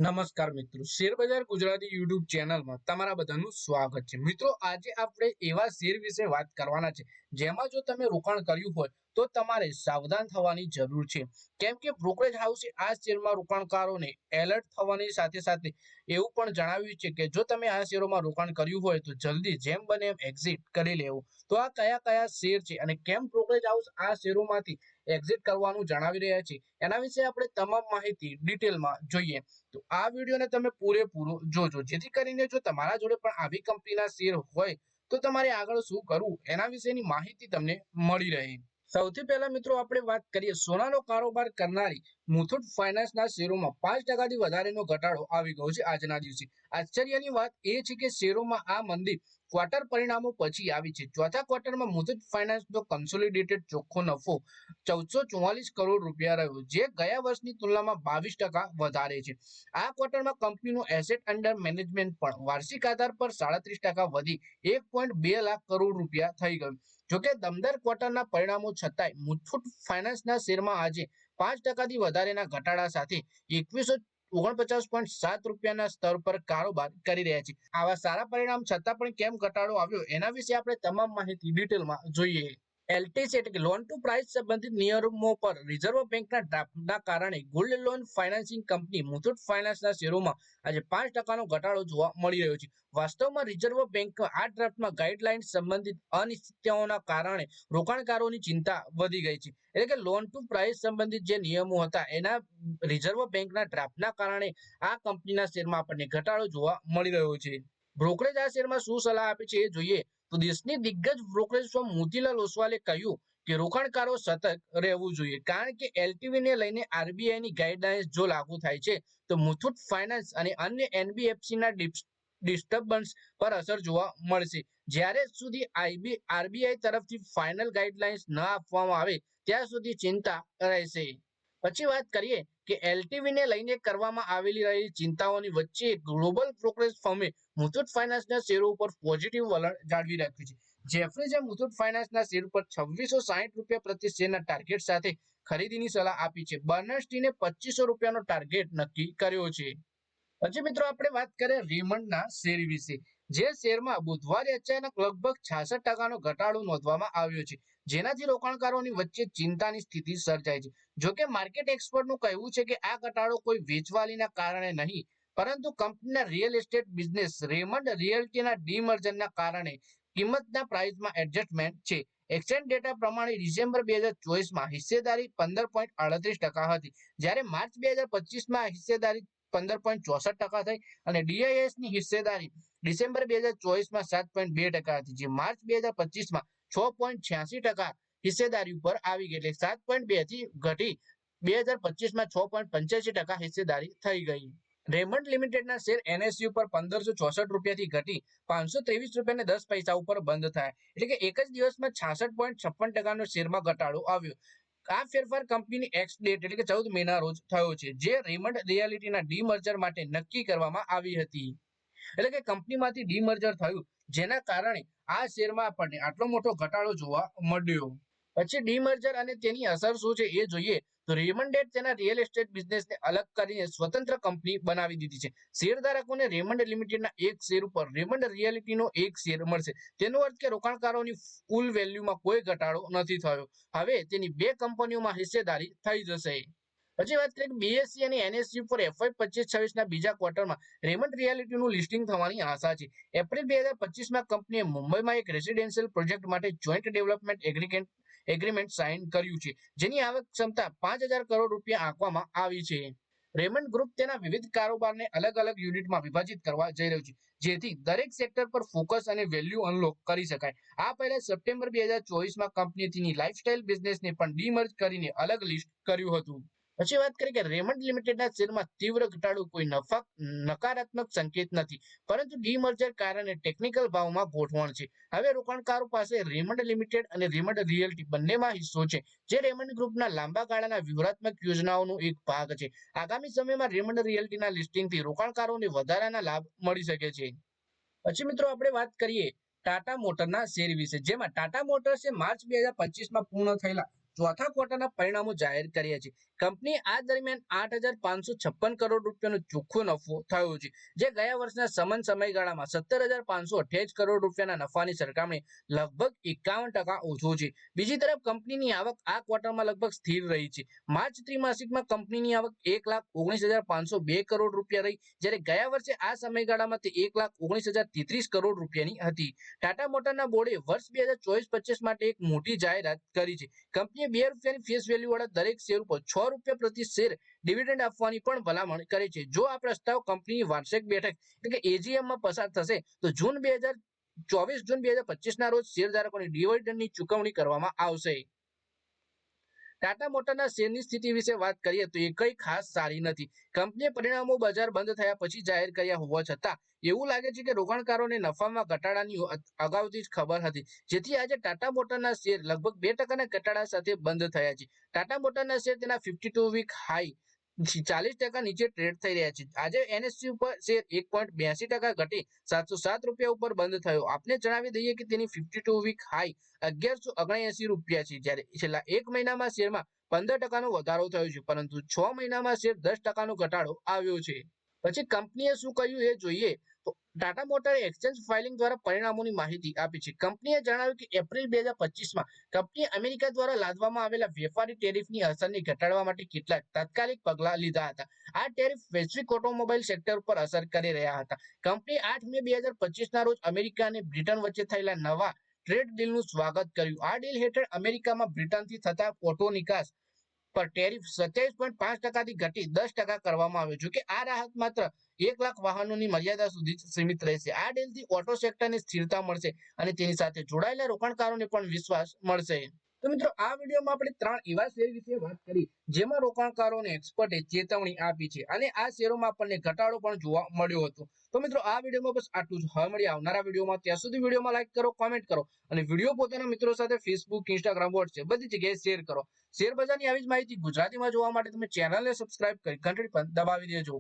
નમસ્કાર મિત્રો, શેરબજાર ગુજરાતી યુટ્યુબ ચેનલમાં તમારા બધાનું સ્વાગત છે। મિત્રો, આજે આપણે એવા શેર વિશે વાત કરવાના છે જેમાં જો તમે રોકાણ કર્યું હોય તો તમારે સાવધાન થવાની જરૂર છે, કેમ કે બ્રોકરેજ હાઉસે આ શેરમાં રોકાણકારોને એલર્ટ થવાની સાથે સાથે એવું પણ જણાવ્યું છે કે જો તમે આ શેરોમાં રોકાણ કર્યું હોય તો જલ્દી જેમ બને એમ એક્ઝિટ કરી લેવું। તો આ કયા કયા શેર છે અને કેમ બ્રોકરેજ હાઉસ આ શેરોમાંથી એક્ઝિટ કરવાનું જણાવી રહ્યા છે, એના વિશે આપણે તમામ માહિતી ડિટેલમાં જોઈએ। તો આ વિડીયોને તમે પૂરેપૂરો જોજો, જેથી કરીને જો તમારા જોડે પણ આવી કંપનીના શેર હોય તો તમારે આગળ શું કરવું એના વિશેની માહિતી તમને મળી રહે। સૌથી પહેલા મિત્રો આપણે વાત કરીએ સોનાનો કારોબાર કરનારી મુથુટ ફાઇનાન્સના શેરોમાં 5% વધારેનો ઘટાડો આવી ગયો છે આજના દિવસે। આશ્ચર્યની વાત એ છે કે શેરોમાં આ મંદી ક્વાર્ટર પરિણામો પછી આવી છે। ચોથા ક્વાર્ટરમાં મુથુટ ફાઇનાન્સનો કન્સોલિડેટેડ ચોખ્ખો નફો 1444 કરોડ રૂપિયા રહ્યો, જે ગયા વર્ષની તુલનામાં 22% વધારે છે। આ ક્વાર્ટરમાં કંપનીનું એસેટ અંડર મેનેજમેન્ટ પણ વાર્ષિક આધાર પર 37% વધી 1.2 લાખ કરોડ રૂપિયા થઈ ગયું। જોકે દમદાર ક્વાર્ટરના પરિણામો છતાંય મુથુટ ફાઇનાન્સના શેરમાં આજે 5%થી વધારેના ઘટાડા સાથે 2149.7 રૂપિયાના સ્તર પર કારોબાર કરી રહ્યા છે। આવા સારા પરિણામ છતાં પણ કેમ ઘટાડો આવ્યો એના વિશે આપણે તમામ માહિતી ડિટેલમાં જોઈએ। એલટીસી એટલે કે લોન ટુ પ્રાઇસ સંબંધિત નિયમો પર રિઝર્વ બેંકના ડ્રાફ્ટના કારણે gold loan financing company Muthoot ફાઇનાન્સના શેરોમાં આજે 5%નો ઘટાડો જોવા મળી રહ્યો છે। વાસ્તવમાં રિઝર્વ બેંક આ ડ્રાફ્ટમાં ગાઈડલાઇન સંબંધિત અનિશ્ચિતતાઓના કારણે રોકાણકારોની ચિંતા વધી ગઈ છે। એટલે કે લોન ટુ પ્રાઇસ સંબંધિત જે નિયમો હતા એના રિઝર્વ બેંકના ડ્રાફ્ટના કારણે આ કંપનીના શેરમાં આપણને ઘટાડો જોવા મળી રહ્યો છે। બ્રોકરેજ આ શેરમાં શું સલાહ આપે છે એ જોઈએ તો દેશની દિગ્ગજ બ્રોકરેજ ફર્મ મોતીલાલ ઓસવાલે કહ્યું કે રોકાણકારો સતર્ક રહેવું જોઈએ, કારણ કે એલટીવી ને લઈને આરબીઆઈની ગાઈડલાઇન્સ જો લાગુ થાય છે તો મુથુટ ફાઇનાન્સ અને અન્ય એનબીએફસીના ડિસ્ટર્બન્સ પર અસર જોવા મળશે। જ્યારે સુધી આરબીઆઈ તરફથી ફાઇનલ ગાઈડલાઇન્સ ન આપવામાં આવે ત્યાં સુધી ચિંતા રહેશે। પછી વાત કરીએ કે એલટીવી ને લઈને કરવામાં આવેલી ચિંતાઓની વચ્ચે ગ્લોબલ બ્રોકરેજ ફર્મે મુથુટ ફાઇનાન્સના શેરો ઉપર પોઝિટિવ વલણ જાળવી રાખ્યું છે। જેફરીઝે મુથુટ ફાઇનાન્સના શેર પર 2660 રૂપિયા પ્રતિ શેરના ટાર્ગેટ સાથે ખરીદીની સલાહ આપી છે। બર્નસ્ટીને 2500 રૂપિયાનો ટાર્ગેટ નક્કી કર્યો છે। પછી મિત્રો આપણે વાત કરીએ રેમંડના શેર વિશે, જે શેરમાં બુધવારે અચાનક લગભગ 66%નો ઘટાડો નોંધવામાં આવ્યો છે, જેનાથી રોકાણકારોની વચ્ચે ચિંતાની સ્થિતિ સર્જાઈ છે। જોકે માર્કેટ એક્સપર્ટનું કહેવું છે કે આ ઘટાડો કોઈ વેચવાલીના કારણે નહીં, પરંતુ કંપનીના રિયલ એસ્ટેટ બિઝનેસ રેમંડ રિયલ્ટીના ડીમર્જરના કારણે કિંમતના પ્રાઇસમાં એડજસ્ટમેન્ટ છે। એક્સચેન્જ ડેટા પ્રમાણે ડિસેમ્બર 2024માં હિસ્સેદારી 15.38% હતી, જ્યારે માર્ચ 2025માં હિસ્સેદારી 15.64% થઈ અને ડીઆઈએસની હિસ્સેદારી ડિસેમ્બર 2024માં 7.2% હતી, જે માર્ચ 2025માં 6.86% હિસ્સેદારી ઉપર આવી ગઈ, એટલે 7.2 થી ઘટી 2025માં 6.85% હિસ્સેદારી થઈ ગઈ। રેમંડ લિમિટેડના શેર એનએસયુ પર 1564 રૂપિયાથી ઘટી 523 રૂપિયા 10 પૈસા ઉપર બંધ થયા, એટલે કે એક જ દિવસમાં 66.56%નો શેરમાં ઘટાડો આવ્યો। આ ફેરફાર કંપનીની એક્સ ડેટ એટલે કે 14 મેના રોજ થયો છે, જે રેમંડ રિયાલિટીના ડીમર્જર માટે નક્કી કરવામાં આવી હતી। એટલે કે કંપનીમાંથી ડીમર્જર થયું, જેના કારણે આ શેરમાં આપણને આટલો મોટો ઘટાડો જોવા મળ્યો। પછી ડીમર્જર અને તેની અસર શું છે એ જોઈએ તો રેમંડે તેના રિયલ એસ્ટેટ બિઝનેસને અલગ કરીને સ્વતંત્ર કંપની બનાવી દીધી છે। શેરધારકોને રેમંડ લિમિટેડના એક શેર ઉપર રેમંડ રિયાલિટીનો એક શેર મળશે। તેનો અર્થ કે રોકાણકારોની કુલ વેલ્યુમાં કોઈ ઘટાડો નથી થયો, હવે તેની બે કંપનીઓમાં હિસ્સેદારી થઈ જશે। પછી વાત કરીએ બીએસસી અને એનએસયુ પર એફવાય 25-26ના બીજા ક્વાર્ટરમાં રેમંડ રિયાલિટીનું લિસ્ટિંગ થવાની આશા છે। એપ્રિલ 2025માં કંપનીએ મુંબઈમાં એક રેસિડેન્શિયલ પ્રોજેક્ટ માટે જોઈન્ટ ડેવલપમેન્ટ એગ્રીમેન્ટ સાઇન કર્યું છે, જેની આવક ક્ષમતા 5000 કરોડ રૂપિયા આંકવામાં આવી છે। રેમંડ ગ્રુપ તેના વિવિધ કારોબારને અલગ અલગ યુનિટમાં વિભાજિત કરવા જઈ રહ્યું છે, જેથી દરેક સેક્ટર પર ફોકસ અને વેલ્યુ અનલોક કરી શકાય। આ પહેલા સપ્ટેમ્બર 2024માં કંપનીએ તેની લાઇફસ્ટાઇલ બિઝનેસને પણ ડીમર્જ કરીને અલગ લિસ્ટ કર્યું હતું। પછી વાત કરીએ કે રેમંડ લિમિટેડના શેરમાં તીવ્ર ઘટાડો કોઈ નકારાત્મક સંકેત નથી, પરંતુ ડીમર્જર કારણે ટેકનિકલ ભાવમાં ગોઠવણ છે। હવે રોકાણકારો પાસે રેમંડ લિમિટેડ અને રેમંડ રિયલ્ટી બંનેમાં હિસ્સો છે, જે રેમંડ ગ્રુપના લાંબા ગાળાના વ્યૂહાત્મક યોજનાઓનો એક ભાગ છે। આગામી સમયમાં રેમંડ રિયલ્ટીના લિસ્ટિંગથી રોકાણકારોને વધારાના લાભ મળી શકે છે। પછી મિત્રો આપણે વાત કરીએ ટાટા મોટરના શેર વિશે, જેમાં ટાટા મોટર્સે માર્ચ 2025માં પૂર્ણ થયેલા ચોથા ક્વાર્ટરના પરિણામો જાહેર કર્યા છે. કંપની આ દરમિયાન 8,556 કરોડ રૂપિયાનો ચોખ્ખો નફો થયો છે, જે ગયા વર્ષના સમાન સમયગાળામાં 17,528 કરોડ રૂપિયાના નફાની સરખામણીએ લગભગ 51% ઓછો છે. બીજી તરફ કંપનીની આવક આ ક્વાર્ટરમાં લગભગ સ્થિર રહી છે. માર્ચ ત્રિમાસિકમાં કંપનીની આવક 1,19,502 કરોડ રૂપિયા રહી, જ્યારે ગયા વર્ષે આ સમયગાળામાં તે 1,19,033 કરોડ રૂપિયાની હતી. ટાટા મોટરના બોર્ડે વર્ષ 2024-25 માટે એક મોટી જાહેરાત કરી છે. કંપનીએ ₹2 ફેસ વેલ્યુ વાળા દરેક શેર ઉપર ₹6 પ્રતિ શેર ડિવિડન્ડ આપવાની પણ ભલામણ કરી છે. જો આ પ્રસ્તાવ કંપનીની વાર્ષિક બેઠક એટલે કે એજીએમમાં પસાર થશે તો જૂન 2025ના રોજ શેરધારકોને ડિવિડન્ડની ચૂકવણી કરવામાં આવશે. ટાટા મોટરના શેરની સ્થિતિ વિશે વાત કરીએ તો એ કઈ ખાસ સારી નથી. કંપનીએ પરિણામો બજાર બંધ થયા પછી જાહેર કર્યા હોવા છતાં એવું લાગે છે કે રોકાણકારોને નફામાં ઘટાડાની અગાઉથી જ ખબર હતી, જેથી આજે ટાટા મોટરના શેર લગભગ 2% ઘટાડા સાથે બંધ થયા છે. ટાટા મોટરના શેર તેના 52 વીક હાઈ 40% નીચે ટ્રેડ થઈ રહ્યા છે. આજે એનએસસી ઉપર શેર 1.82% ઘટી ₹707 ઉપર બંધ થયો. આપને જણાવી દઈએ કે તેની 52 વીક હાઈ ₹1,179 છે, જ્યારે છેલ્લા એક મહિનામાં શેરમાં 15%નો વધારો થયો છે, પરંતુ 6 મહિનામાં શેર 10%નો ઘટાડો આવ્યો છે. પછી કંપનીએ શું કહ્યું એ જોઈએ તો ટાટા મોટરે એક્સચેન્જ ફાઇલિંગ દ્વારા પરિણામોની માહિતી આપી છે. કંપનીએ જણાવ્યું કે એપ્રિલ 2025માં કંપનીએ અમેરિકા દ્વારા લાદવામાં આવેલા વેપારી ટેરિફની અસરને ઘટાડવા માટે કેટલાક તાત્કાલિક પગલાં લીધા હતા. આ ટેરિફ વૈશ્વિક ઓટોમોબાઈલ સેક્ટર પર અસર કરી રહ્યા હતા. કંપનીએ 8 મે 2025ના રોજ અમેરિકા અને બ્રિટન વચ્ચે થયેલા નવા ટ્રેડ ડીલનું સ્વાગત કર્યું. આ ડીલ હેઠળ અમેરિકામાં બ્રિટનથી થતા ઓટો નિકાસ પર ટેરિફ 27.5%થી ઘટી 10% કરવામાં આવ્યો. જોકે આ રાહત માત્ર 1 લાખ વાહનોની મર્યાદા સુધી સીમિત રહેશે. આ ડીલથી ઓટો સેક્ટરને સ્થિરતા મળશે અને તેની સાથે જોડાયેલા રોકાણકારોને પણ વિશ્વાસ મળશે. તો મિત્રો, આ વિડીયોમાં આપણે 3 એવા શેર વિશે વાત કરી જેમાં રોકાણકારોને એક્સપર્ટે ચેતવણી આપી છે અને આ શેરોમાં આપણને ઘટાડો પણ જોવા મળ્યો હતો. તો મિત્રો, આ વિડીયોમાં બસ આટલું જ. હવે મળીએ આવનારા વિડીયોમાં. ત્યાં સુધી વિડીયોમાં લાઈક કરો, કોમેન્ટ કરો અને વિડીયો પોતાના મિત્રો સાથે ફેસબુક, ઇન્સ્ટાગ્રામ, વોટ્સએપ બધી જગ્યાએ શેર કરો. શેર બજારની આવી જ માહિતી ગુજરાતીમાં જોવા માટે તમે ચેનલને સબસ્ક્રાઇબ કરી ઘંટડી પણ દબાવી દેજો.